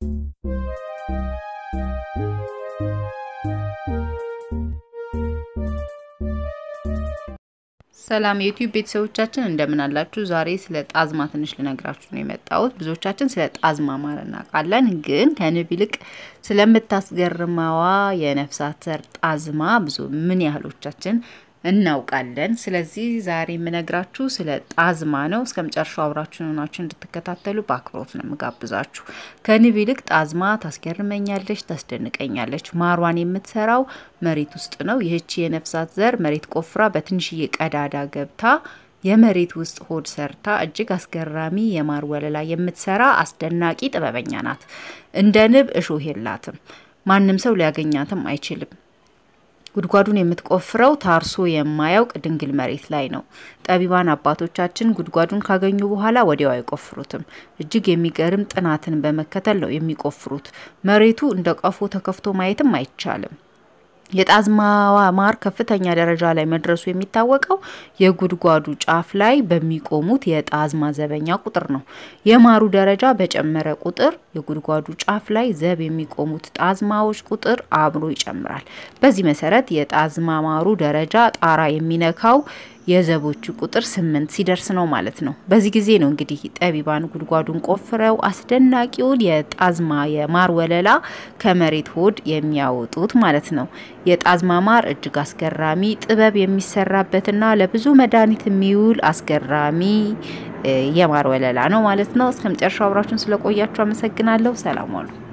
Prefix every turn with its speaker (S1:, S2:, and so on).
S1: ሰላም የዩቲዩብ ቤተሰቦቻችን እንደምን አላችሁ? ዛሬ ስለ ጣዝማ ትንሽ ልነግራችሁ ነው የመጣሁት። ብዙዎቻችን ስለ ጣዝማ ማለት እናውቃለን፣ ግን ከንብ ይልቅ ስለምታስገርመዋ የነፍሳት ዘር ጣዝማ ብዙ ምን ያህሎቻችን እናውቃለን? ስለዚህ ዛሬ የምነግራችሁ ስለ ጣዝማ ነው። እስከመጨረሻው አብራችሁን ሆናችሁ እንድትከታተሉ በአክብሮት ነው የምጋብዛችሁ። ከንብ ይልቅ ጣዝማ ታስገርመኛለች፣ ታስደንቀኛለች። ማሯን የምትሰራው መሬት ውስጥ ነው። ይህች የነፍሳት ዘር መሬት ቆፍራ በትንሽዬ ቀዳዳ ገብታ የመሬት ውስጥ ሆድ ሰርታ እጅግ አስገራሚ የማር ወለላ የምትሰራ አስደናቂ ጥበበኛ ናት። እንደ ንብ እሾህ የላትም። ማንም ሰው ሊያገኛትም አይችልም። ጉድጓዱን የምትቆፍረው ታርሶ የማያውቅ ድንግል መሬት ላይ ነው። ጠቢባን አባቶቻችን ጉድጓዱን ካገኙ በኋላ ወዲያው አይቆፍሩትም። እጅግ የሚገርም ጥናትን በመከተል ነው የሚቆፍሩት። መሬቱ እንደ ቀፎ ተከፍቶ ማየትም አይቻልም። የጣዝማዋ ማር ከፍተኛ ደረጃ ላይ መድረሱ የሚታወቀው የጉድጓዱ ጫፍ ላይ በሚቆሙት የጣዝማ ዘበኛ ቁጥር ነው። የማሩ ደረጃ በጨመረ ቁጥር የጉድጓዱ ጫፍ ላይ ዘብ የሚቆሙት ጣዝማዎች ቁጥር አብሮ ይጨምራል። በዚህ መሰረት የጣዝማ ማሩ ደረጃ ጣራ የሚነካው የዘቦቹ ቁጥር 8 ሲደርስ ነው ማለት ነው። በዚህ ጊዜ ነው እንግዲህ ጠቢባን ጉድጓዱን ቆፍረው አስደናቂውን የጣዝማ የማር ወለላ ከመሬት ሆድ የሚያወጡት ማለት ነው። የጣዝማ ማር እጅግ አስገራሚ ጥበብ የሚሰራበትና ለብዙ መድኃኒት የሚውል አስገራሚ የማር ወለላ ነው ማለት ነው። እስከመጨረሻው አብራችሁን ስለቆያችሁ አመሰግናለሁ። ሰላም ዋሉ።